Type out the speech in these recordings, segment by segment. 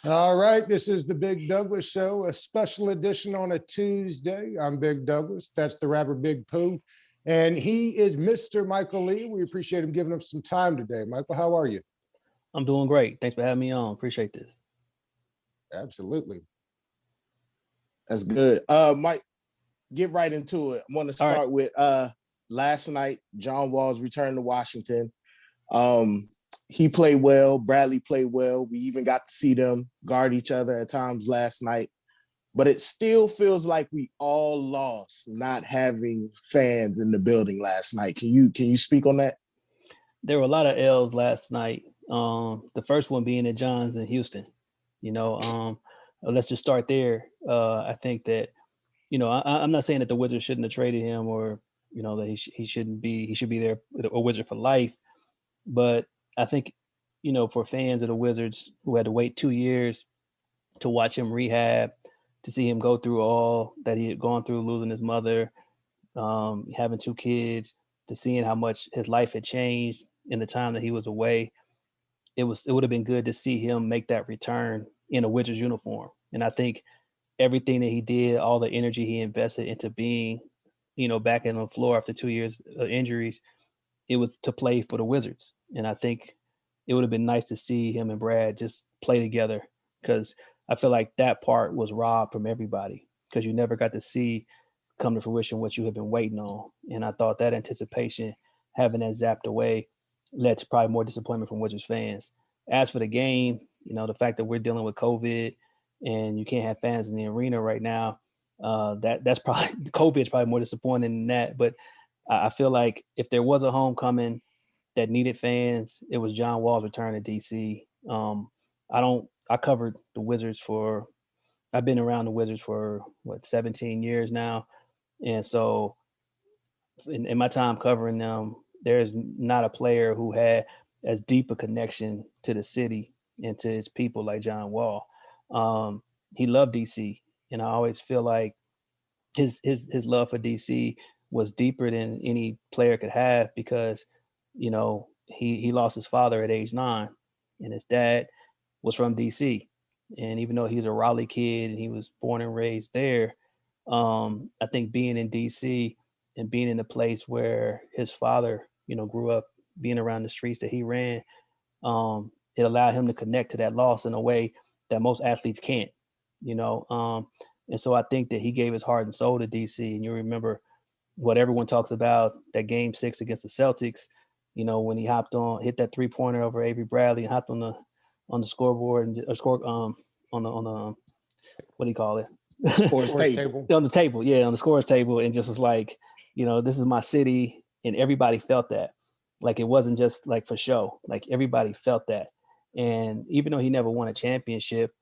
All right, this is the Big Douglas Show, a special edition on a Tuesday. I'm Big Douglas. That's the rapper Big Pooh. And he is Mr. Michael Lee. We appreciate him giving us some time today. Michael, how are you? I'm doing great. Thanks for having me on. Appreciate this. Absolutely. That's good. Mike, get right into it. I want to All right. start with last night, John Wall's return to Washington. He played well. Bradley played well. We even got to see them guard each other at times last night. But it still feels like we all lost not having fans in the building last night. Can you speak on that? There were a lot of L's last night. The first one being at John's in Houston. Let's just start there. I think that, I'm not saying that the Wizards shouldn't have traded him or, that he should be there a Wizard for life. But I think, for fans of the Wizards who had to wait 2 years to watch him rehab, to see him go through all that he had gone through, losing his mother, having 2 kids, to seeing how much his life had changed in the time that he was away, it would have been good to see him make that return in a Wizards uniform. And I think everything that he did, all the energy he invested into being, back in the floor after 2 years of injuries, it was to play for the Wizards. And I think it would have been nice to see him and Brad just play together, because I feel like that part was robbed from everybody, because you never got to see come to fruition what you had been waiting on. And I thought that anticipation, having that zapped away, led to probably more disappointment from Wizards fans. As for the game, the fact that we're dealing with COVID and you can't have fans in the arena right now, that's probably COVID is probably more disappointing than that. But I feel like if there was a homecoming that needed fans, it was John Wall's return to DC. I covered the Wizards I've been around the Wizards for 17 years now. And so in my time covering them, there's not a player who had as deep a connection to the city and to his people like John Wall. He loved DC, and I always feel like his love for DC was deeper than any player could have, because he lost his father at age 9, and his dad was from DC. And even though he's a Raleigh kid and he was born and raised there, I think being in DC and being in a place where his father, grew up, being around the streets that he ran, it allowed him to connect to that loss in a way that most athletes can't, and so I think that he gave his heart and soul to DC. And you remember what everyone talks about, that game 6 against the Celtics, when he hit that 3-pointer over Avery Bradley and hopped on the scoreboard and on the what do you call it? Scores table. On the table, yeah, on the scores table, and just was like, this is my city, and everybody felt that. Like, it wasn't just like for show. Like, everybody felt that. And even though he never won a championship,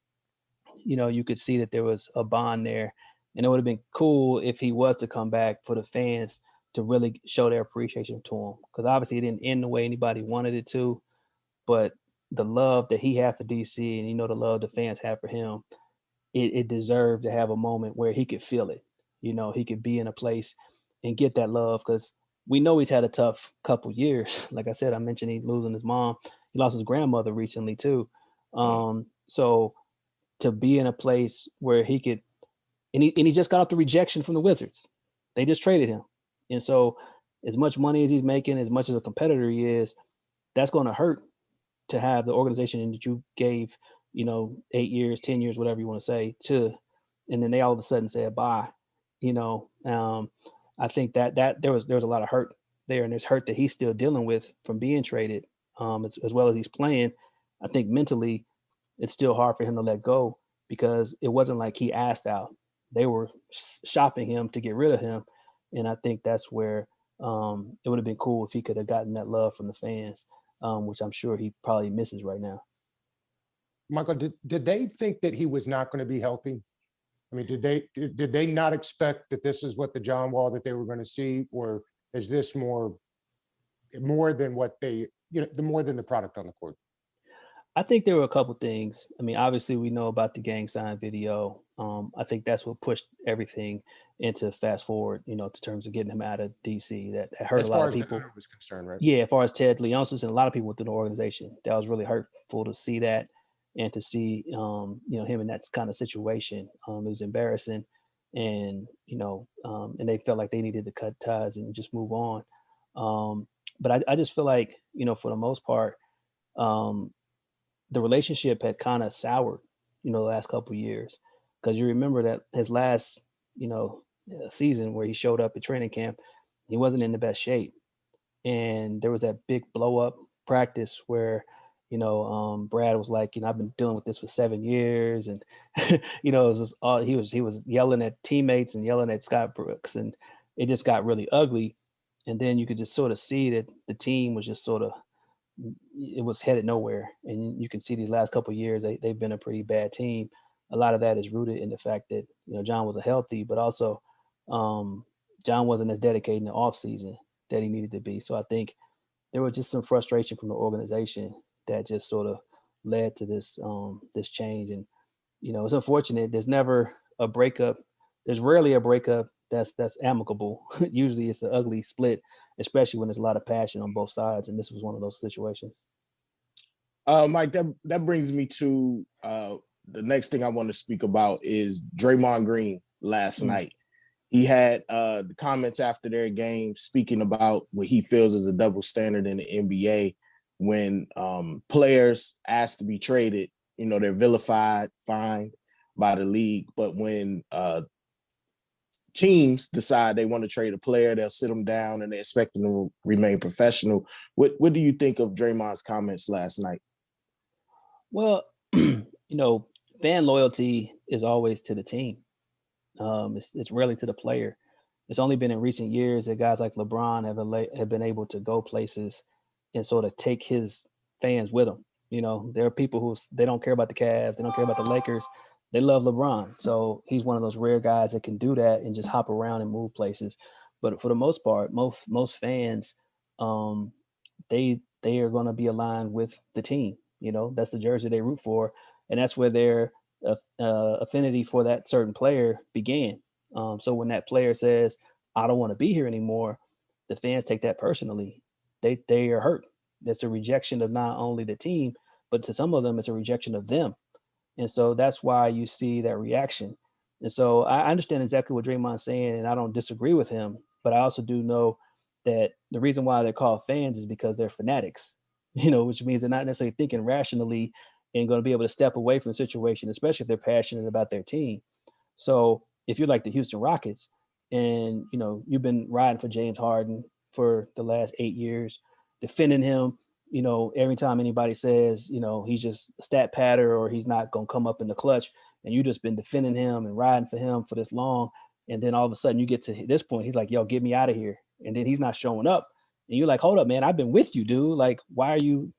you could see that there was a bond there. And it would have been cool if he was to come back, for the fans to really show their appreciation to him. Because obviously it didn't end the way anybody wanted it to, but the love that he had for DC, and the love the fans have for him, it deserved to have a moment where he could feel it. He could be in a place and get that love, because we know he's had a tough couple years. Like I said, I mentioned he losing his mom. He lost his grandmother recently too. So to be in a place where he could, and he just got off the rejection from the Wizards. They just traded him. And so as much money as he's making, as much as a competitor he is, that's going to hurt, to have the organization that you gave, 8 years, 10 years, whatever you want to say, and then they all of a sudden said bye. I think that there was a lot of hurt there, and there's hurt that he's still dealing with from being traded, as well as he's playing. I think mentally it's still hard for him to let go, because it wasn't like he asked out. They were shopping him to get rid of him. And I think that's where it would have been cool if he could have gotten that love from the fans, which I'm sure he probably misses right now. Michael, did they think that he was not going to be healthy? I mean, did they not expect that this is what the John Wall that they were going to see, or is this more than what they, more than the product on the court? I think there were a couple things. I mean, obviously we know about the gang sign video. I think that's what pushed everything into fast forward, in terms of getting him out of DC. That hurt as a lot far of as people. the owner was concerned, right? Yeah, as far as Ted Leonsis and a lot of people within the organization, that was really hurtful to see that. and to see him in that kind of situation, it was embarrassing, and and they felt like they needed to cut ties and just move on. But I just feel like for the most part, um, the relationship had kind of soured, the last couple of years, because you remember that his last, season where he showed up at training camp, he wasn't in the best shape, and there was that big blow up practice where, Brad was like, I've been dealing with this for 7 years, and it was just all he was yelling at teammates and yelling at Scott Brooks, and it just got really ugly, and then you could just sort of see that the team was just sort of it was headed nowhere. And you can see these last couple of years, they've been a pretty bad team. A lot of that is rooted in the fact that, John wasn't healthy, but also John wasn't as dedicated in the off season that he needed to be. So I think there was just some frustration from the organization that just sort of led to this change. And, it's unfortunate. There's never a breakup. There's rarely a breakup that's amicable. Usually it's an ugly split, especially when there's a lot of passion on both sides. And this was one of those situations. Mike, that brings me to the next thing I want to speak about is Draymond Green last night. He had the comments after their game speaking about what he feels is a double standard in the NBA when players ask to be traded, they're vilified, fined by the league. But when teams decide they want to trade a player, they'll sit them down and they expect them to remain professional. What do you think of Draymond's comments last night? Well, fan loyalty is always to the team. It's rarely to the player. It's only been in recent years that guys like LeBron have been able to go places and sort of take his fans with them. There are people who they don't care about the Cavs, they don't care about the Lakers, they love LeBron. So he's one of those rare guys that can do that and just hop around and move places. But for the most part, most fans, they are going to be aligned with the team. That's the jersey they root for, and that's where their affinity for that certain player began. So when that player says, "I don't want to be here anymore," the fans take that personally. They are hurt. That's a rejection of not only the team, but to some of them, it's a rejection of them. And so that's why you see that reaction. And so I understand exactly what Draymond's saying, and I don't disagree with him. But I also do know that the reason why they're called fans is because they're fanatics, which means they're not necessarily thinking rationally and going to be able to step away from the situation, especially if they're passionate about their team. So if you're like the Houston Rockets and, you've been riding for James Harden for the last 8 years, defending him, every time anybody says, he's just a stat patter or he's not going to come up in the clutch, and you just been defending him and riding for him for this long. And then all of a sudden you get to this point, he's like, "Yo, get me out of here." And then he's not showing up. And you're like, "Hold up, man, I've been with you, dude. Like, why are you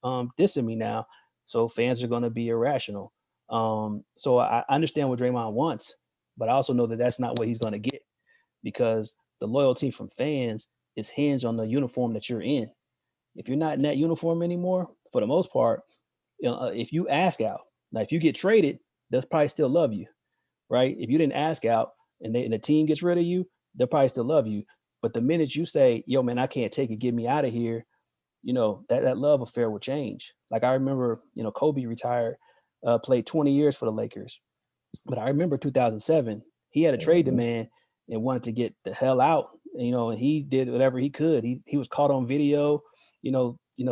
dissing me now?" So fans are going to be irrational. So I understand what Draymond wants, but I also know that that's not what he's going to get, because the loyalty from fans is hinged on the uniform that you're in. If you're not in that uniform anymore, for the most part, if you ask out, now if you get traded, they'll probably still love you, right? If you didn't ask out and the team gets rid of you, they'll probably still love you. But the minute you say, "Yo, man, I can't take it, get me out of here," that love affair will change. Like I remember, Kobe retired, played 20 years for the Lakers, but I remember 2007, he had to trade the man and wanted to get the hell out, and he did whatever he could. He was caught on video,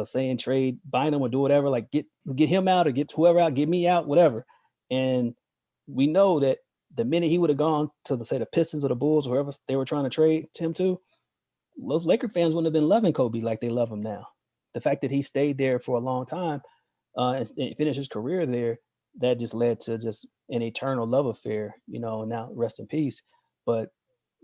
saying trade, bind him or do whatever, like get him out or get whoever out, get me out, whatever. And we know that the minute he would have gone to the Pistons or the Bulls, or whoever they were trying to trade him to, those Laker fans wouldn't have been loving Kobe like they love him now. The fact that he stayed there for a long time and finished his career there, that just led to just an eternal love affair, now rest in peace. But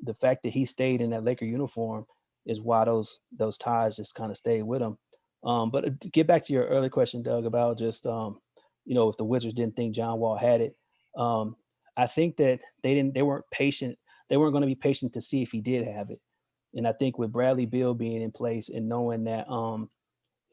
the fact that he stayed in that Laker uniform is why those ties just kind of stayed with him. But to get back to your earlier question, Doug, about just if the Wizards didn't think John Wall had it, I think that they weren't patient. They weren't going to be patient to see if he did have it. And I think with Bradley Beal being in place and knowing that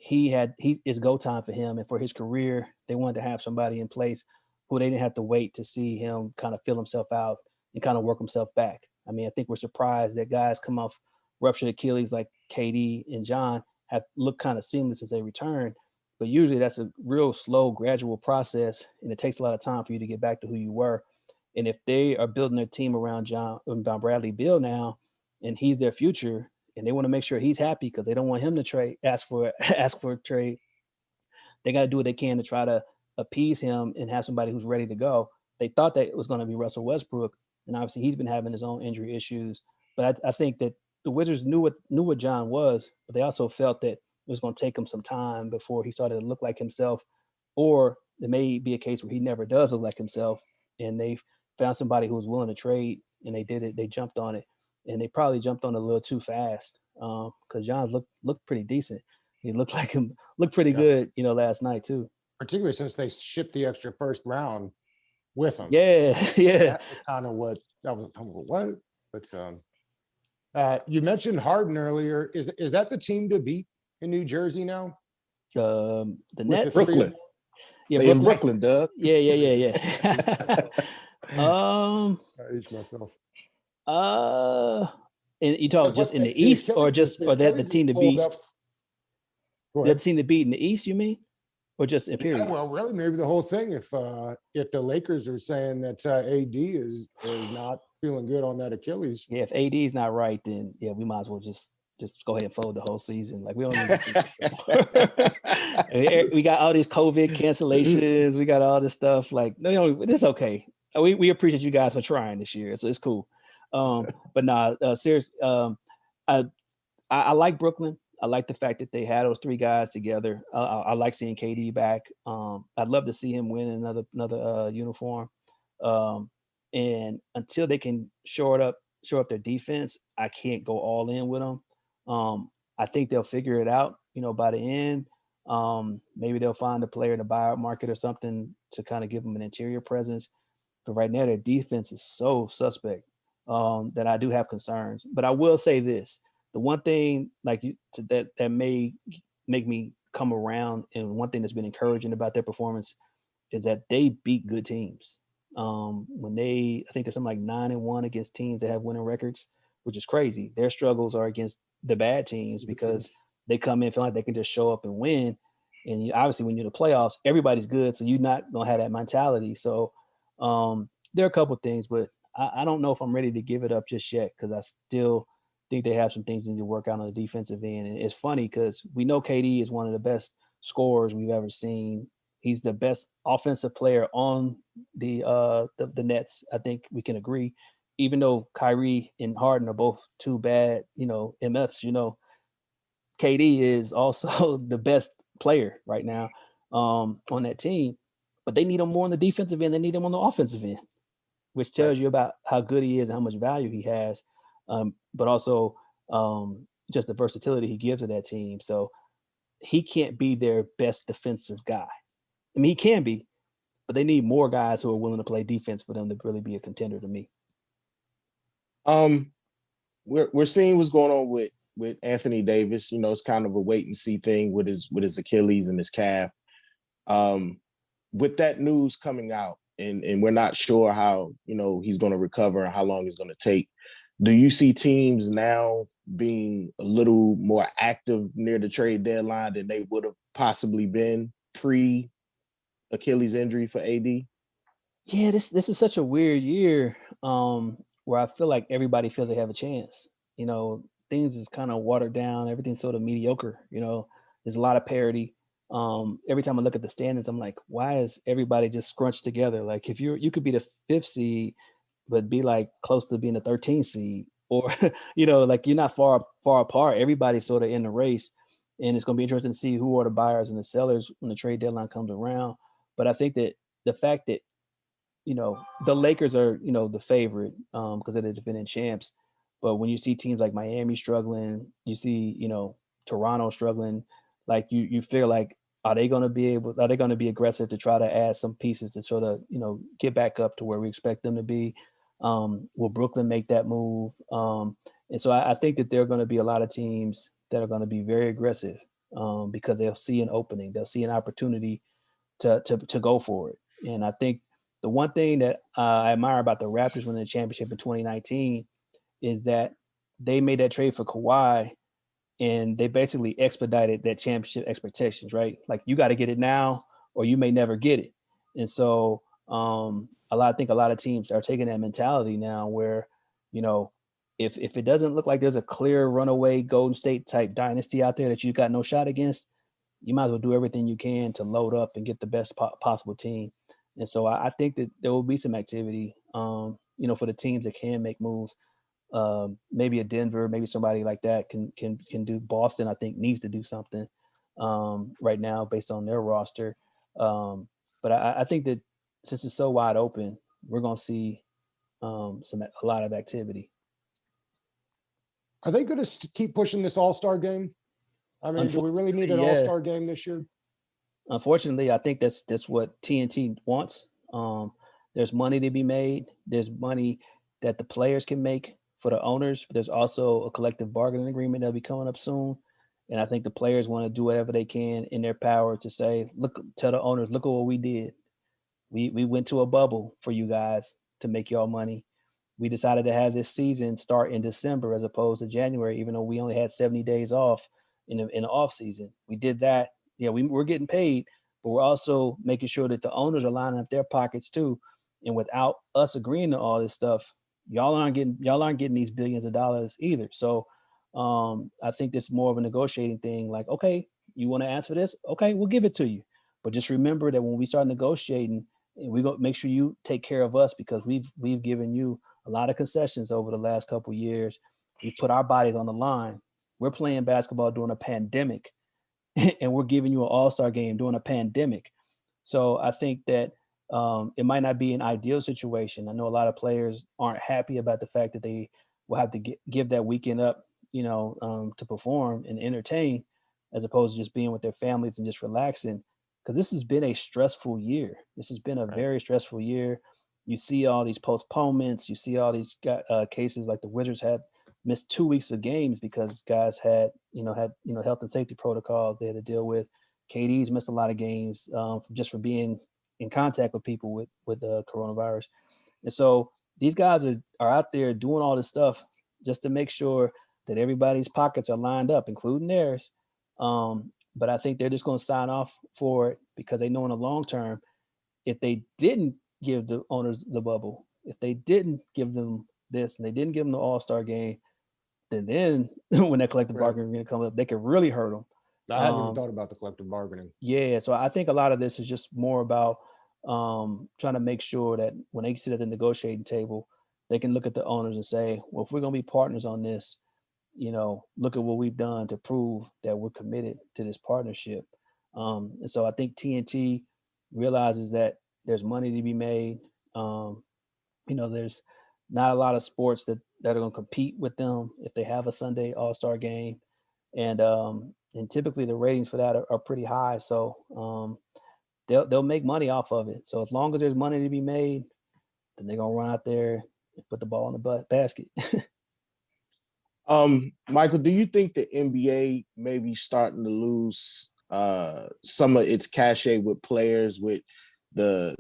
it's go time for him and for his career, they wanted to have somebody in place who they didn't have to wait to see him kind of fill himself out and kind of work himself back. I mean, I think we're surprised that guys come off ruptured Achilles like KD and John have looked kind of seamless as they return. but usually that's a real slow, gradual process, and it takes a lot of time for you to get back to who you were. And if they are building their team around Bradley Beal now, and he's their future, and they want to make sure he's happy because they don't want him to trade, ask for ask for a trade, they got to do what they can to try to appease him and have somebody who's ready to go. They thought that it was going to be Russell Westbrook, and obviously he's been having his own injury issues. But I think that the Wizards knew what John was, but they also felt that it was going to take him some time before he started to look like himself, or it may be a case where he never does look like himself, and they found somebody who was willing to trade, and they did it. They jumped on it, and they probably jumped on it a little too fast because John looked pretty decent. He looked pretty Yeah. good, last night too. Particularly since they shipped the extra first round with him. Yeah, yeah. That was kind of what what? But you mentioned Harden earlier. Is that the team to beat in New Jersey now? The With Nets. Brooklyn. Yeah, They in Brooklyn, Doug. Yeah. I age myself. And you talk just in the East, or that the team to beat? That team to beat in the East, you mean, or just in period? Yeah, well, really, maybe the whole thing. If the Lakers are saying that AD is not feeling good on that Achilles. Yeah, if AD is not right, then yeah, we might as well just go ahead and fold the whole season. Like we don't need we got all these COVID cancellations. We got all this stuff. Like no, it's okay. We appreciate you guys for trying this year, so it's cool. But nah, serious. I like Brooklyn. I like the fact that they had those three guys together. I like seeing KD back. I'd love to see him win another uniform. And until they can shore up their defense, I can't go all in with them. I think they'll figure it out, by the end. Maybe they'll find a player in the buyout market or something to kind of give them an interior presence. But right now, their defense is so suspect that I do have concerns. But I will say this. The one thing that may make me come around, and one thing that's been encouraging about their performance is that they beat good teams. When I think there's something like 9-1 against teams that have winning records, which is crazy. Their struggles are against the bad teams because they come in feeling like they can just show up and win. And obviously, when you're in the playoffs, everybody's good, so you're not gonna have that mentality. So there are a couple of things, but I don't know if I'm ready to give it up just yet because I still think they have some things they need to work out on the defensive end. And it's funny because we know KD is one of the best scorers we've ever seen. He's the best offensive player on the Nets. I think we can agree. Even though Kyrie and Harden are both too bad, MFs, KD is also the best player right now on that team. But they need him more on the defensive end. They need him on the offensive end, which tells you about how good he is and how much value he has. But also just the versatility he gives to that team. So he can't be their best defensive guy. I mean, he can be, but they need more guys who are willing to play defense for them to really be a contender to me. We're seeing what's going on with Anthony Davis. It's kind of a wait and see thing with his Achilles and his calf. With that news coming out, and we're not sure how he's going to recover and how long it's going to take. Do you see teams now being a little more active near the trade deadline than they would have possibly been pre-Achilles injury for AD? Yeah, this is such a weird year where I feel like everybody feels they have a chance. Things is kind of watered down. Everything's sort of mediocre. There's a lot of parity. Every time I look at the standings, I'm like, why is everybody just scrunched together? Like if you could be the 5th seed, but be like close to being the 13th seed, or like you're not far apart. Everybody's sort of in the race, and it's going to be interesting to see who are the buyers and the sellers when the trade deadline comes around. But I think that the fact that the Lakers are the favorite because they're the defending champs, but when you see teams like Miami struggling, you see Toronto struggling, like you feel like are they going to be aggressive to try to add some pieces to sort of get back up to where we expect them to be? Will Brooklyn make that move? And so I think that there are going to be a lot of teams that are going to be very aggressive because they'll see an opening, they'll see an opportunity to go for it. And I think the one thing that I admire about the Raptors winning the championship in 2019 is that they made that trade for Kawhi and they basically expedited that championship expectations, right? Like you got to get it now or you may never get it. And so I think a lot of teams are taking that mentality now where, you know, if it doesn't look like there's a clear runaway Golden State type dynasty out there that you got no shot against, you might as well do everything you can to load up and get the best possible team. And so I think that there will be some activity, you know, for the teams that can make moves. Maybe a Denver, maybe somebody like that can do. Boston, I think, needs to do something right now based on their roster. But I think that since it's so wide open, we're going to see a lot of activity. Are they going to keep pushing this All-Star game? I mean, do we really need an yeah. All-Star game this year? Unfortunately, I think that's what TNT wants. There's money to be made. There's money that the players can make for the owners, but there's also a collective bargaining agreement that'll be coming up soon. And I think the players want to do whatever they can in their power to say, look, tell the owners, look at what we did. We went to a bubble for you guys to make y'all money. We decided to have this season start in December as opposed to January, even though we only had 70 days off in the off season. We did that. Yeah, we're getting paid, but we're also making sure that the owners are lining up their pockets too. And without us agreeing to all this stuff, y'all aren't getting these billions of dollars either. So I think this is more of a negotiating thing. Like, okay, you want to ask for this? Okay, we'll give it to you. But just remember that when we start negotiating, we go make sure you take care of us because we've given you a lot of concessions over the last couple of years. We've put our bodies on the line. We're playing basketball during a pandemic, and we're giving you an all-star game during a pandemic. So I think that it might not be an ideal situation. I know a lot of players aren't happy about the fact that they will have to give that weekend up, you know, to perform and entertain, as opposed to just being with their families and just relaxing. Because this has been a stressful year. This has been a very stressful year. You see all these postponements. You see all these cases like the Wizards had missed 2 weeks of games because guys had health and safety protocols they had to deal with. KD's missed a lot of games just for being in contact with people with coronavirus. And so these guys are out there doing all this stuff just to make sure that everybody's pockets are lined up, including theirs. But I think they're just going to sign off for it because they know in the long term, if they didn't give the owners the bubble, if they didn't give them this and they didn't give them the All-Star game, then when that collective bargaining agreement comes up, they could really hurt them. I hadn't even thought about the collective bargaining. Yeah, so I think a lot of this is just more about trying to make sure that when they sit at the negotiating table, they can look at the owners and say, well, if we're going to be partners on this, you know, look at what we've done to prove that we're committed to this partnership. And so I think TNT realizes that there's money to be made. You know, there's not a lot of sports that are going to compete with them if they have a Sunday All-Star game. And typically the ratings for that are pretty high. So they'll make money off of it. So as long as there's money to be made, then they're going to run out there and put the ball in the basket. Michael, do you think the NBA may be starting to lose some of its cachet with players with the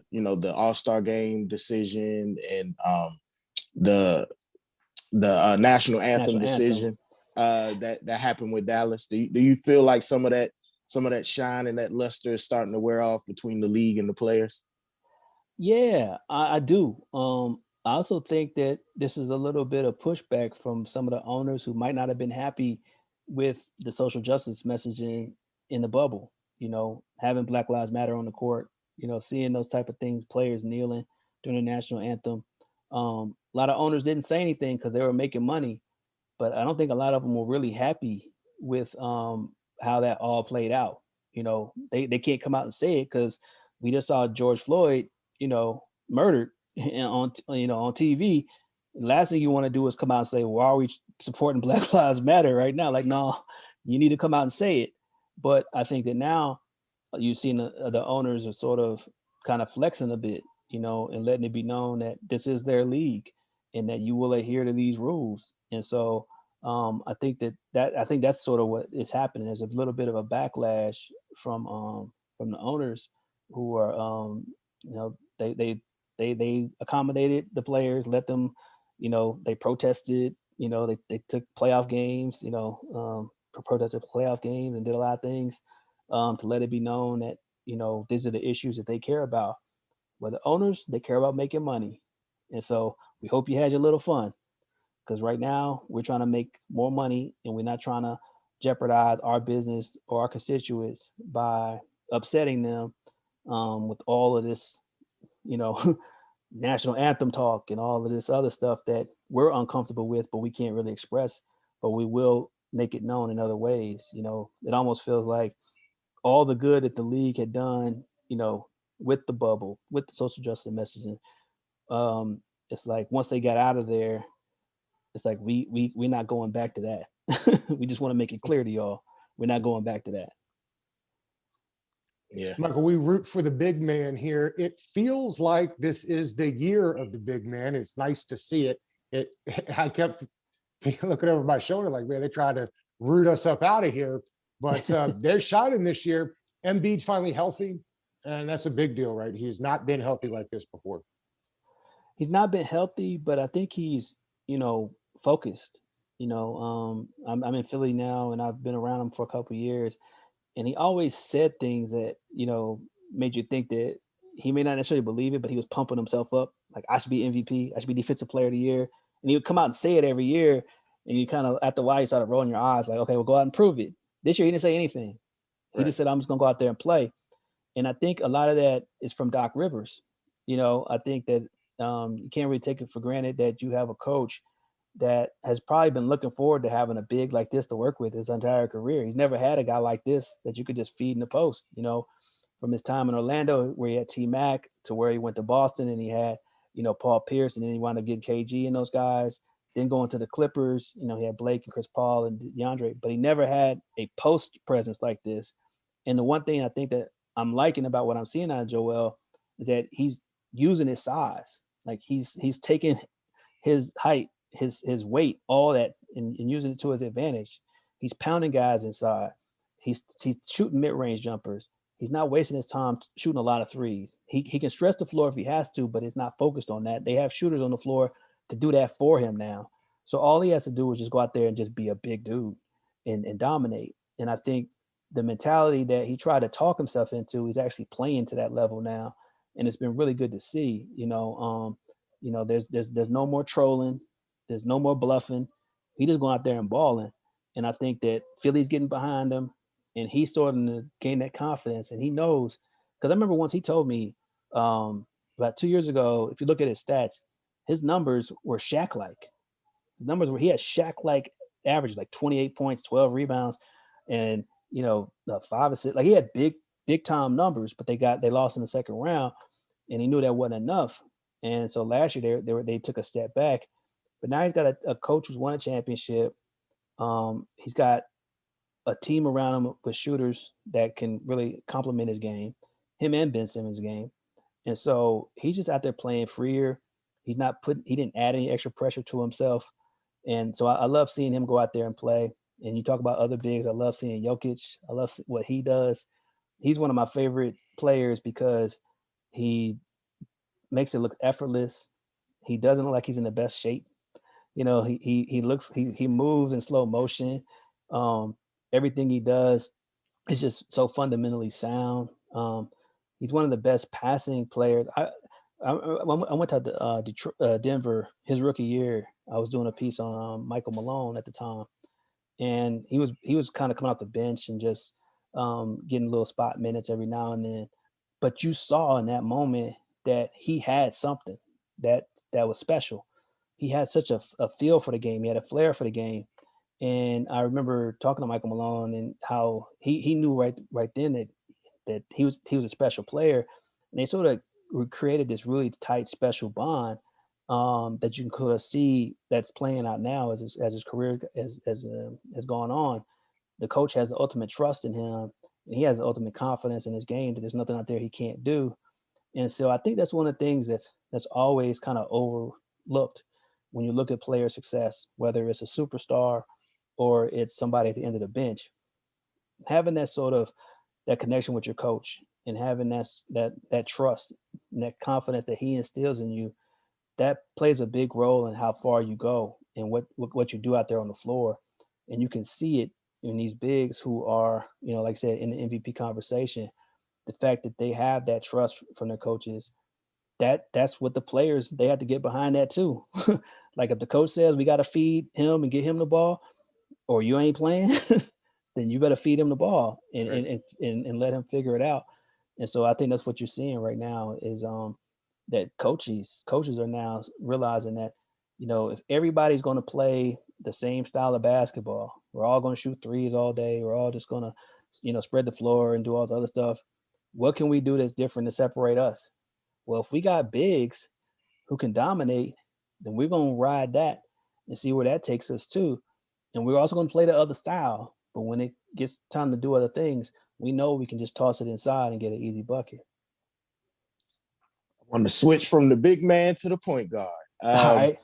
All-Star game decision and the national anthem decision that happened with Dallas? Do you feel like some of that shine and that luster is starting to wear off between the league and the players? Yeah, I do. I also think that this is a little bit of pushback from some of the owners who might not have been happy with the social justice messaging in the bubble. You know, having Black Lives Matter on the court, you know, seeing those type of things, players kneeling during the national anthem. A lot of owners didn't say anything because they were making money, but I don't think a lot of them were really happy with how that all played out. You know, they can't come out and say it because we just saw George Floyd, you know, murdered on TV. Last thing you want to do is come out and say, "Why are we supporting Black Lives Matter right now?" Like, no, you need to come out and say it. But I think that now you've seen the owners are sort of kind of flexing a bit, you know, and letting it be known that this is their league and that you will adhere to these rules. And so I think that's sort of what is happening. There's a little bit of a backlash from the owners who are you know, they accommodated the players, let them, you know, they protested, you know, they took playoff games, you know, protested playoff games and did a lot of things to let it be known that, you know, these are the issues that they care about. Well, the owners, they care about making money. And so we hope you had your little fun, because right now we're trying to make more money and we're not trying to jeopardize our business or our constituents by upsetting them with all of this, you know, national anthem talk and all of this other stuff that we're uncomfortable with, but we can't really express, but we will make it known in other ways. You know, it almost feels like all the good that the league had done, you know, with the bubble, with the social justice messaging. It's like once they got out of there, it's like we're not going back to that. We just want to make it clear to y'all, we're not going back to that. Yeah. Michael, we root for the big man here. It feels like this is the year of the big man. It's nice to see it. I kept looking over my shoulder like, man, they tried to root us up out of here, but they're shining this year. Embiid's finally healthy, and that's a big deal, right? He's not been healthy like this before. He's not been healthy, but I think he's, you know, focused. You know, I'm in Philly now, and I've been around him for a couple of years, and he always said things that, you know, made you think that he may not necessarily believe it, but he was pumping himself up. Like, I should be MVP, I should be Defensive Player of the Year, and he would come out and say it every year, and you kind of after a while you started rolling your eyes, like, okay, well, go out and prove it. This year he didn't say anything. He Right. just said, I'm just gonna go out there and play. And I think a lot of that is from Doc Rivers. You know, I think that you can't really take it for granted that you have a coach that has probably been looking forward to having a big like this to work with his entire career. He's never had a guy like this that you could just feed in the post, you know, from his time in Orlando where he had T Mac to where he went to Boston and he had, you know, Paul Pierce, and then he wound up getting KG and those guys. Then going to the Clippers, you know, he had Blake and Chris Paul and DeAndre, but he never had a post presence like this. And the one thing I think that I'm liking about what I'm seeing out of Joel is that he's using his size. Like he's taking his height, his weight, all that, and using it to his advantage. He's pounding guys inside. He's shooting mid-range jumpers. He's not wasting his time shooting a lot of threes. He can stretch the floor if he has to, but he's not focused on that. They have shooters on the floor to do that for him now. So all he has to do is just go out there and just be a big dude and dominate. And I think the mentality that he tried to talk himself into, he's actually playing to that level now. And it's been really good to see, you know, there's no more trolling. There's no more bluffing. He just going out there and balling. And I think that Philly's getting behind him and he's starting to gain that confidence. And he knows, because I remember once he told me about 2 years ago, if you look at his stats, his numbers were Shaq-like. Numbers where he had Shaq-like averages, like 28 points, 12 rebounds, and, you know, 5 assists. Like he had big time numbers, but they lost in the second round, and he knew that wasn't enough. And so last year they took a step back, but now he's got a coach who's won a championship. He's got a team around him with shooters that can really complement his game, him and Ben Simmons' game. And so he's just out there playing freer. He didn't add any extra pressure to himself. And so I love seeing him go out there and play. And you talk about other bigs. I love seeing Jokic. I love what he does. He's one of my favorite players because he makes it look effortless. He doesn't look like he's in the best shape. You know, he moves in slow motion. Everything he does is just so fundamentally sound. He's one of the best passing players. I went to Denver his rookie year. I was doing a piece on Michael Malone at the time, and he was kind of coming off the bench and just getting little spot minutes every now and then. But you saw in that moment that he had something that was special. He had such a feel for the game. He had a flair for the game. And I remember talking to Michael Malone and how he knew right then that he was a special player. And they sort of created this really tight special bond that you can sort of see that's playing out now as his career has gone on. The coach has the ultimate trust in him, and he has the ultimate confidence in his game that there's nothing out there he can't do. And so I think that's one of the things that's always kind of overlooked when you look at player success, whether it's a superstar or it's somebody at the end of the bench. Having that sort of that connection with your coach and having that trust and that confidence that he instills in you, that plays a big role in how far you go and what you do out there on the floor. And you can see it and these bigs who are, like I said, in the MVP conversation, the fact that they have that trust from their coaches, that's what the players, they have to get behind that too. Like if the coach says we got to feed him and get him the ball, or you ain't playing, then you better feed him the ball and, Right. and let him figure it out. And so I think that's what you're seeing right now is that coaches are now realizing that, if everybody's going to play the same style of basketball, we're all going to shoot threes all day, we're all just going to, spread the floor and do all this other stuff. What can we do that's different to separate us? Well, if we got bigs who can dominate, then we're going to ride that and see where that takes us to. And we're also going to play the other style. But when it gets time to do other things, we know we can just toss it inside and get an easy bucket. I want to switch from the big man to the point guard. All right.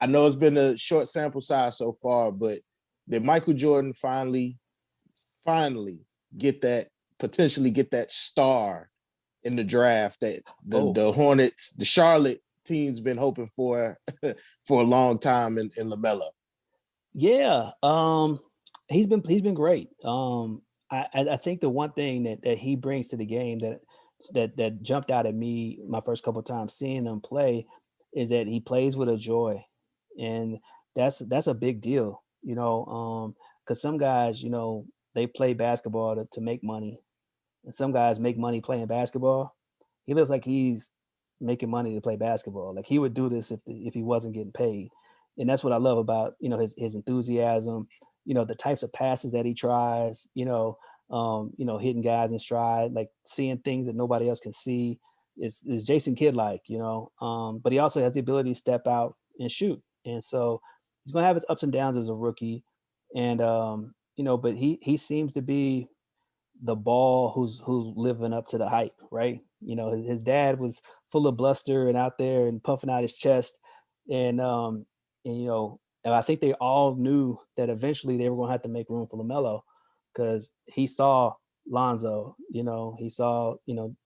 I know it's been a short sample size so far, but did Michael Jordan finally potentially get that star in the draft that the Hornets, the Charlotte team's been hoping for for a long time in LaMelo? Yeah. He's been great. I think the one thing that he brings to the game that jumped out at me my first couple of times seeing him play is that he plays with a joy. And that's a big deal, because some guys, they play basketball to make money, and some guys make money playing basketball. He looks like he's making money to play basketball. Like he would do this if he wasn't getting paid. And that's what I love about, his enthusiasm, the types of passes that he tries, hitting guys in stride, like seeing things that nobody else can see is Jason Kidd like, but he also has the ability to step out and shoot. And so he's going to have his ups and downs as a rookie. And, but he seems to be the ball who's living up to the hype, right? His dad was full of bluster and out there and puffing out his chest. And I think they all knew that eventually they were going to have to make room for LaMelo because he saw Lonzo, he saw,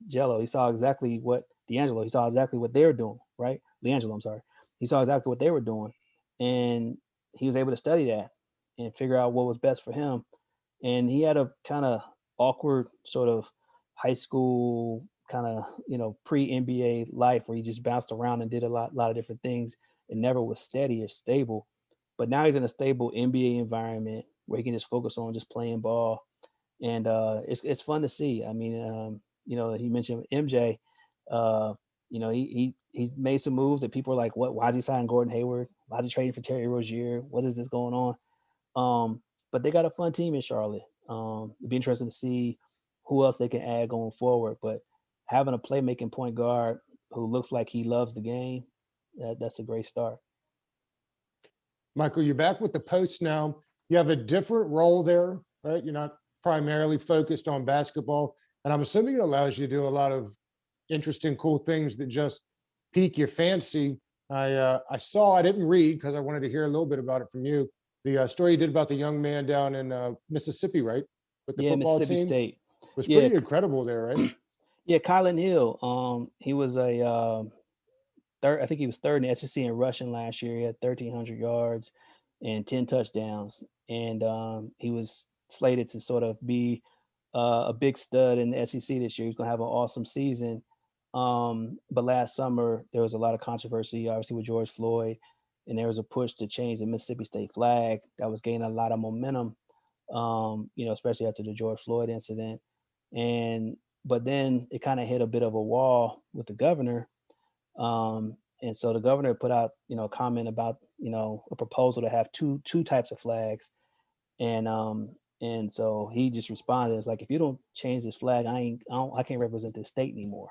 Jello, he saw exactly what D'Angelo, he saw exactly what they were doing, right? LiAngelo, I'm sorry. He saw exactly what they were doing. And he was able to study that and figure out what was best for him. And he had a kind of awkward sort of high school kind of, pre-NBA life where he just bounced around and did a lot of different things and never was steady or stable. But now he's in a stable NBA environment where he can just focus on just playing ball. And it's fun to see. I mean, he mentioned MJ, he's made some moves that people are like, what, why is he signing Gordon Hayward? Why is he trading for Terry Rozier? What is this going on? But they got a fun team in Charlotte. It'd be interesting to see who else they can add going forward. But having a playmaking point guard who looks like he loves the game, that's a great start. Michael, you're back with the Post now. You have a different role there, right? You're not primarily focused on basketball. And I'm assuming it allows you to do a lot of interesting, cool things that just pique your fancy. I didn't read because I wanted to hear a little bit about it from you. The story you did about the young man down in Mississippi, right? With the football Mississippi team. State Was pretty incredible there, right? Yeah, Kylan Hill. He was a third. I think he was third in the SEC in rushing last year. He had 1,300 yards and 10 touchdowns, and he was slated to sort of be a big stud in the SEC this year. He's going to have an awesome season. But last summer there was a lot of controversy, obviously with George Floyd, and there was a push to change the Mississippi State flag that was gaining a lot of momentum. Especially after the George Floyd incident, but then it kind of hit a bit of a wall with the governor. And so the governor put out, a comment about, a proposal to have two types of flags. And so he just responded, it's like, if you don't change this flag, I can't represent this state anymore.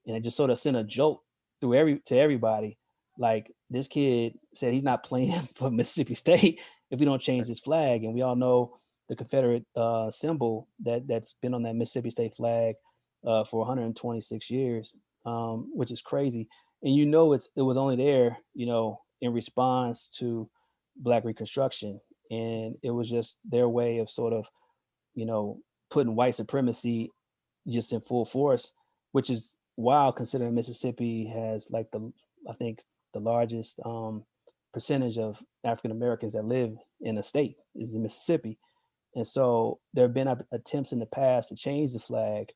And it just sort of sent a jolt to everybody. Like, this kid said he's not playing for Mississippi State if we don't change this flag. And we all know the Confederate symbol that's been on that Mississippi State flag for 126 years, which is crazy. And it was only there, in response to Black Reconstruction. And it was just their way of sort of, putting white supremacy just in full force, which is wild considering Mississippi has I think the largest percentage of African Americans that live in a state, is in Mississippi. And so there have been attempts in the past to change the flag,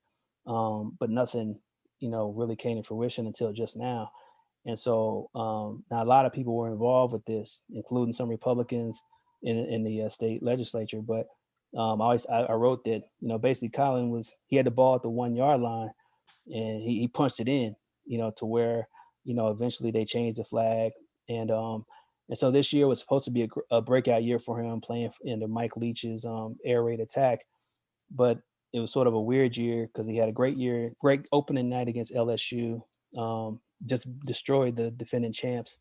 but nothing, really came to fruition until just now. And so now a lot of people were involved with this, including some Republicans in the state legislature. But I wrote that, basically Colin he had the ball at the 1 yard line, and he punched it in, to where, eventually they changed the flag. And so this year was supposed to be a breakout year for him, playing in the Mike Leach's air raid attack. But it was sort of a weird year because he had a great opening night against LSU, just destroyed the defending champs.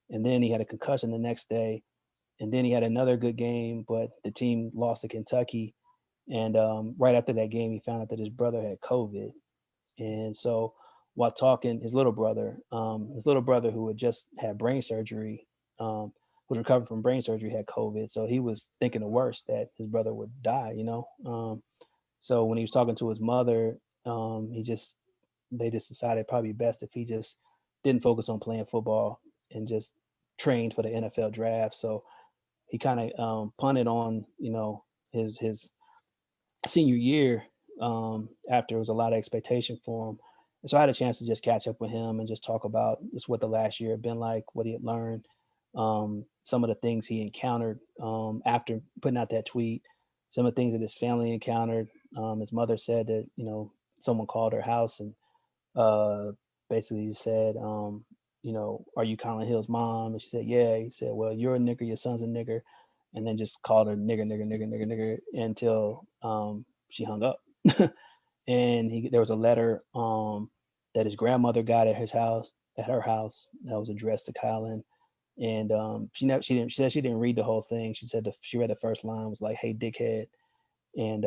And then he had a concussion the next day. And then he had another good game, but the team lost to Kentucky. And right after that game, he found out that his brother had COVID. And so while talking, his little brother who had just had brain surgery, was recovering from brain surgery, had COVID. So he was thinking the worst, that his brother would die, So when he was talking to his mother, they just decided probably best if he just didn't focus on playing football and just trained for the NFL draft. So he kind of punted on, his senior year, after it was a lot of expectation for him. And so I had a chance to just catch up with him and just talk about just what the last year had been like, what he had learned, some of the things he encountered after putting out that tweet, some of the things that his family encountered. His mother said that, someone called her house and basically said, are you Colin Hill's mom? And she said, yeah. He said, well, you're a nigger, your son's a nigger. And then just called her nigger, nigger, nigger, nigger, nigger until she hung up. And there was a letter that his grandmother got at her house that was addressed to Colin. And she said she didn't read the whole thing. She said she read the first line, was like, "Hey, dickhead." And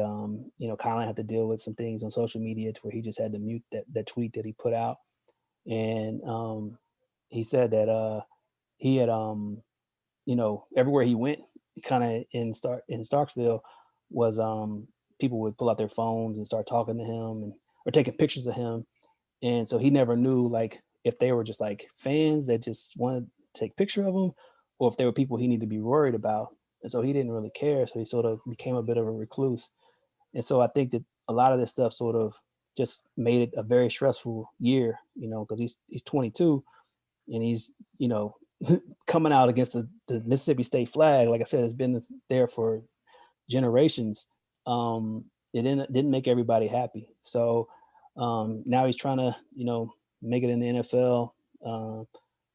Colin had to deal with some things on social media to where he just had to mute that tweet that he put out. And he said that he had everywhere he went, kind of in Starksville, was people would pull out their phones and start talking to him or taking pictures of him. And so he never knew, like, if they were just like fans that just wanted to take a picture of him, or if they were people he needed to be worried about. And so he didn't really care. So he sort of became a bit of a recluse. And so I think that a lot of this stuff sort of just made it a very stressful year, because he's 22 and he's, coming out against the Mississippi State flag. Like I said, it's been there for generations. It didn't make everybody happy. So now he's trying to, make it in the NFL.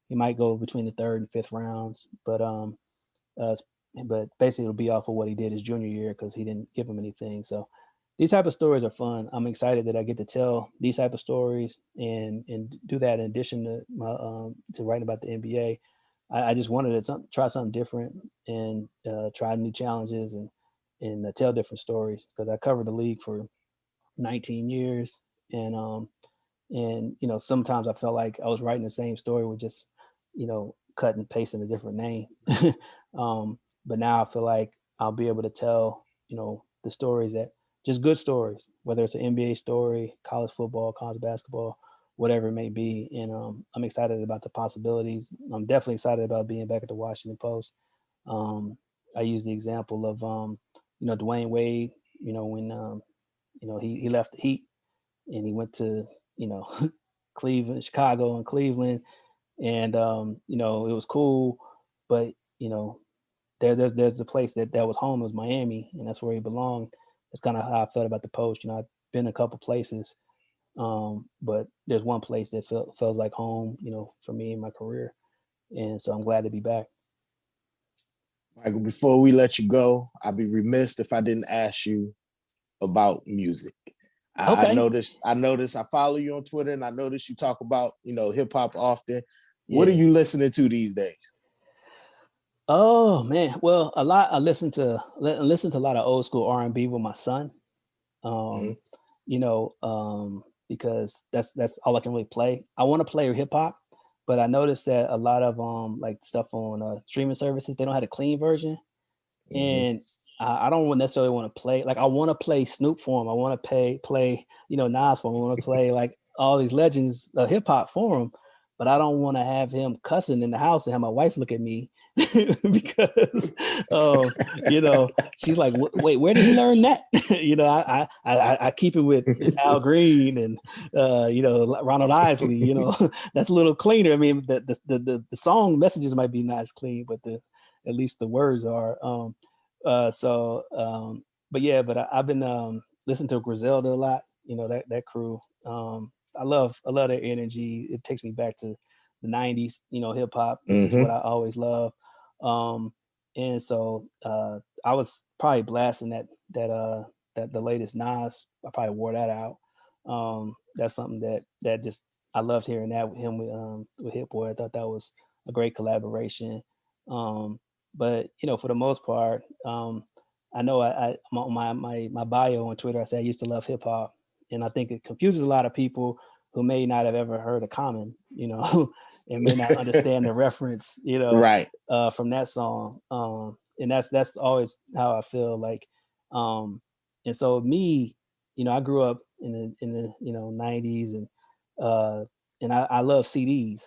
He might go between the 3rd and 5th rounds, but basically it'll be off of what he did his junior year, because he didn't give him anything. So these type of stories are fun. I'm excited that I get to tell these type of stories and do that in addition to my to writing about the NBA. I just wanted to try something different and try new challenges and tell different stories, because I covered the league for 19 years. And sometimes I felt like I was writing the same story with just, cut and pasting a different name. But now I feel like I'll be able to tell, the stories, that just good stories, whether it's an NBA story, college football, college basketball, whatever it may be. And I'm excited about the possibilities. I'm definitely excited about being back at the Washington Post. I use the example of, Dwayne Wade, when, he left the Heat and he went to, Cleveland, Chicago and Cleveland. And, it was cool, but, there's a place that was home, was Miami, and that's where he belonged. That's kind of how I felt about the Post. I've been a couple places, but there's one place that felt like home, for me in my career. And so I'm glad to be back. Michael, before we let you go, I'd be remiss if I didn't ask you about music. Okay. I noticed I follow you on Twitter, and I noticed you talk about, hip hop often. What are you listening to these days? Oh man, well, a lot. I listen to a lot of old school R&B with my son. Because that's all I can really play. I want to play hip hop, but I noticed that a lot of like stuff on streaming services, they don't have a clean version, and I don't necessarily want to play. Like, I want to play Snoop for him. I want to play Nas for him. I want to play like all these legends of hip hop for him, but I don't want to have him cussing in the house and have my wife look at me because you know, she's like, wait, where did he learn that? You know, I keep it with it's Al Green and you know, Ronald Isley. You know, that's a little cleaner. I mean, the song messages might be not as clean, but at least the words are. But yeah, but I've been listening to Griselda a lot. You know, that crew. I love their energy. It takes me back to the 90s, you know, hip hop, which is what I always love. And so I was probably blasting that the latest Nas. I probably wore that out. That's something that just I loved hearing that with him with Hit Boy. I thought that was a great collaboration. But you know, for the most part, I know my bio on Twitter, I say I used to love hip hop, and I think it confuses a lot of people who may not have ever heard of Common, you know, and may not understand the reference, you know, Right. From that song. And that's always how I feel like. And so me, you know, I grew up in the you know 90s, and I love CDs.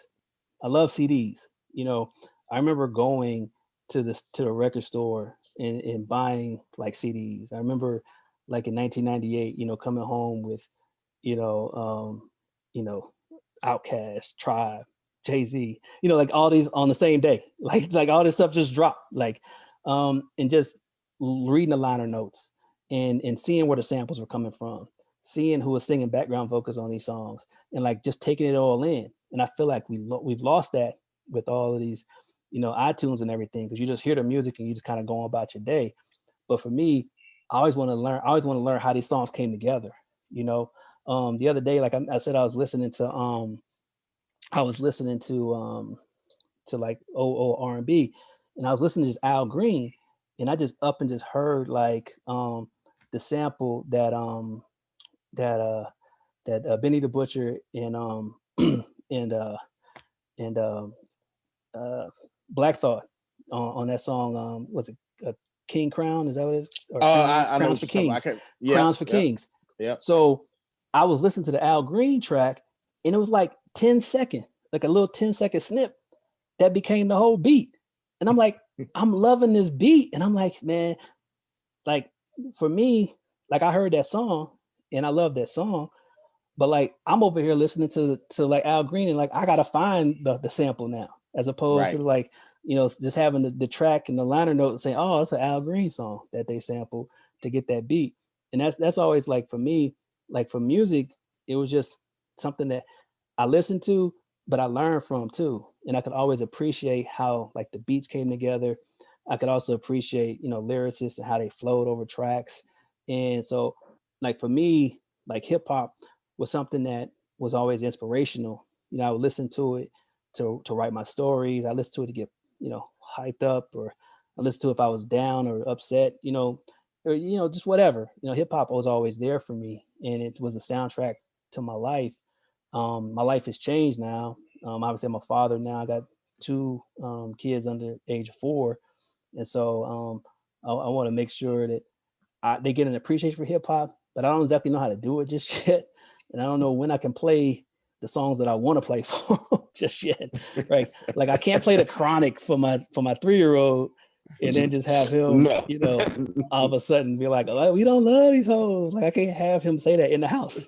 I love CDs. You know, I remember going to the record store and buying like CDs. I remember like in 1998, you know, coming home with, you know, Outkast, Tribe, Jay-Z, you know, like all these on the same day, like all this stuff just dropped, like, and just reading the liner notes and seeing where the samples were coming from, seeing who was singing background vocals on these songs, and like just taking it all in. And I feel like we've lost that with all of these, you know, iTunes and everything, because you just hear the music and you just kind of go about your day. But for me, I always want to learn. I always want to learn how these songs came together. You know, the other day, like I said, I was listening to like R&B, and I was listening to just Al Green, and I just up and just heard like the sample that Benny the Butcher and and Black Thought on that song, was it King Crown? Is that what it is? Or I know Crowns what for you're talking Kings. about. Crowns for Kings. Yeah. So I was listening to the Al Green track, and it was like 10 second, like a little 10-second snip that became the whole beat. And I'm like, I'm loving this beat. And I'm like, man, like for me, like I heard that song and I love that song, but like I'm over here listening to like Al Green, and like I gotta find the sample now, as opposed to like, you know, just having the track and the liner note and saying, oh, it's an Al Green song that they sampled to get that beat. And that's always like for me, like for music, it was just something that I listened to, but I learned from too. And I could always appreciate how like the beats came together. I could also appreciate, you know, lyricists and how they flowed over tracks. And so like for me, like hip hop was something that was always inspirational. You know, I would listen to it to write my stories. I listened to it to get, you know, hyped up, or I listened to it if I was down or upset, you know, or, you know, just whatever. You know, hip hop was always there for me, and it was a soundtrack to my life. My life has changed now. Obviously, I'm a father now. I got two kids under age of 4, and so I want to make sure that they get an appreciation for hip hop. But I don't exactly know how to do it just yet, and I don't know when I can play the songs that I want to play for just yet. Right? Like I can't play the Chronic for my 3-year-old, and then just have him, you know, all of a sudden be like, oh, we don't love these hoes. Like I can't have him say that in the house.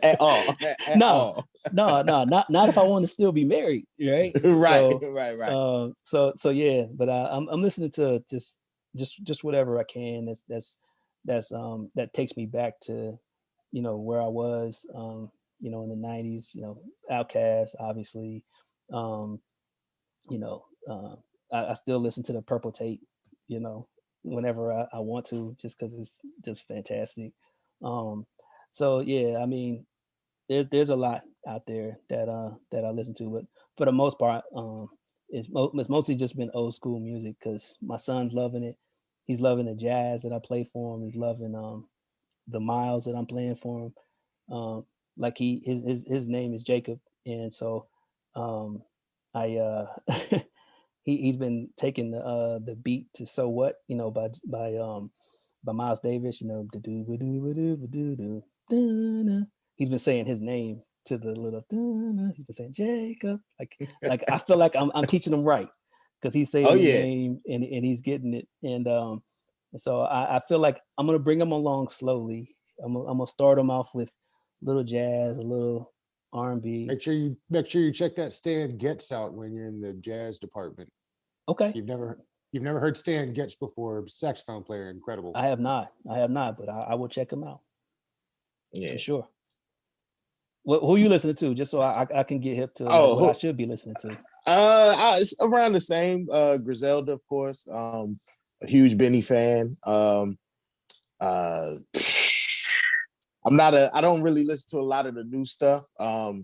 At all. No, not if I want to still be married, right? Right, So, right. So yeah, but I'm listening to just whatever I can. That takes me back to, you know, where I was, you know, in the 90s. You know, Outkast, obviously. You know, I still listen to the Purple Tape, you know, whenever I want to, just because it's just fantastic. So yeah, I mean, there's a lot out there that I listen to, but for the most part, it's mostly just been old school music, because my son's loving it. He's loving the jazz that I play for him. He's loving the miles that I'm playing for him. Like his name is Jacob, and so I he's been taking the beat to "So What," you know, by Miles Davis, you know, he's been saying his name to the little, he's been saying Jacob, like I feel like I'm teaching him right, because he's saying Oh the yeah. name and he's getting it. And so I feel like I'm gonna bring him along slowly. I'm gonna start him off with a little jazz, a little R&B. Make sure you check that Stan Getz out when you're in the jazz department. Okay. You've never heard Stan Getz before, saxophone player, incredible. I have not, but I will check him out Yeah. for sure. Who you listening to? Just so I can get hip to like, Oh, what I should be listening to. It's around the same. Griselda, of course. A huge Benny fan. I don't really listen to a lot of the new stuff.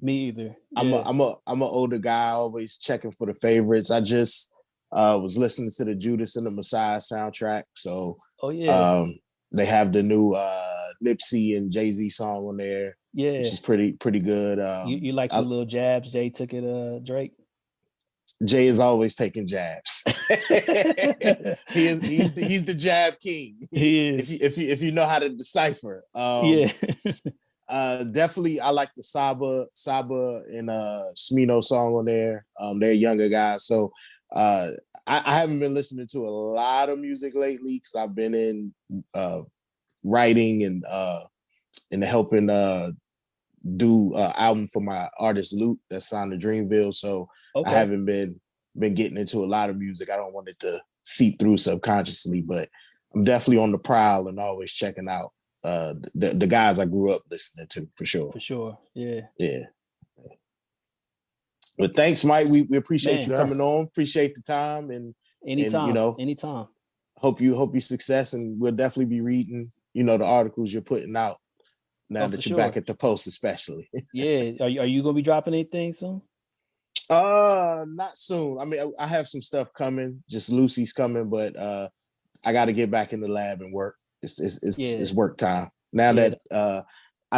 Me either. I'm Yeah. an older guy, always checking for the favorites. I just was listening to the Judas and the Messiah soundtrack. So Oh yeah. they have the new Nipsey and Jay-Z song on there, Yeah. which is pretty good. You like the little jabs Jay took at Drake? Jay is always taking jabs. He's the jab king. He is. If you know how to decipher. Yeah. Definitely I like the Saba and Smino song on there. They're younger guys. So I haven't been listening to a lot of music lately because I've been in writing and helping do album for my artist Luke that's signed to Dreamville. So Okay. I haven't been getting into a lot of music. I don't want it to seep through subconsciously, but I'm definitely on the prowl and always checking out the guys I grew up listening to for sure. For sure. Yeah. Yeah. But thanks, Mike. We appreciate you coming on. Appreciate the time and anytime. Anytime. Hope you success, and we'll definitely be reading, the articles you're putting out now that you're back at the Post, especially. Yeah. Are you gonna be dropping anything soon? Not soon. I mean, I have some stuff coming. Just Lucy's coming, but I got to get back in the lab and work. It's work time now that I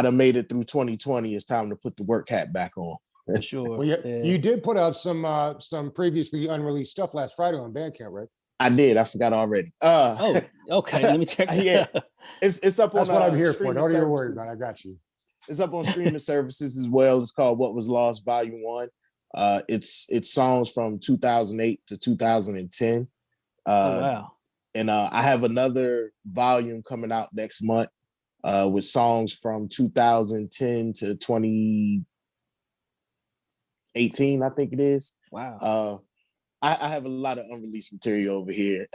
done made it through 2020. It's time to put the work hat back on. For sure. Well, you did put out some previously unreleased stuff last Friday on Bandcamp, right? I did. I forgot already. Oh, okay. Let me check. Yeah, it's up on. That's what I'm here for. Don't even worry about it. I got you. It's up on streaming services as well. It's called What Was Lost Volume 1. It's songs from 2008 to 2010. Oh wow. And I have another volume coming out next month with songs from 2010 to 2018, I think it is. Wow. I have a lot of unreleased material over here.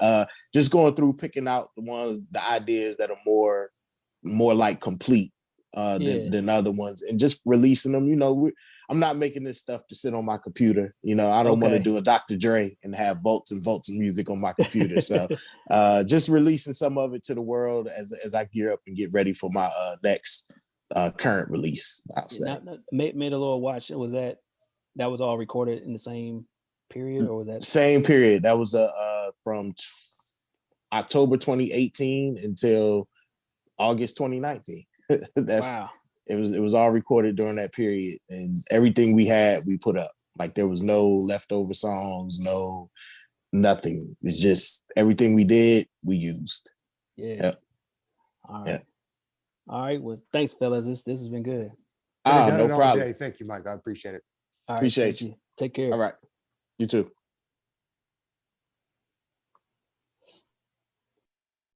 Just going through, picking out the ideas that are more like complete than other ones, and just releasing them. I'm not making this stuff to sit on my computer. I don't want to do a Dr. Dre and have volts and volts of music on my computer. So just releasing some of it to the world as I gear up and get ready for my next current release. I'll say. Made a little watch. That was all recorded in the same period, or was that same period? That was from October 2018 until August 2019. Wow. It was all recorded during that period, and everything we had, we put up. Like there was no leftover songs, nothing. It's just everything we did, we used. Yeah. Yep. All right. Yep. All right. Well, thanks, fellas. This has been good. No problem. Thank you, Mike. I appreciate it. All right, appreciate you. Take care. All right. You too.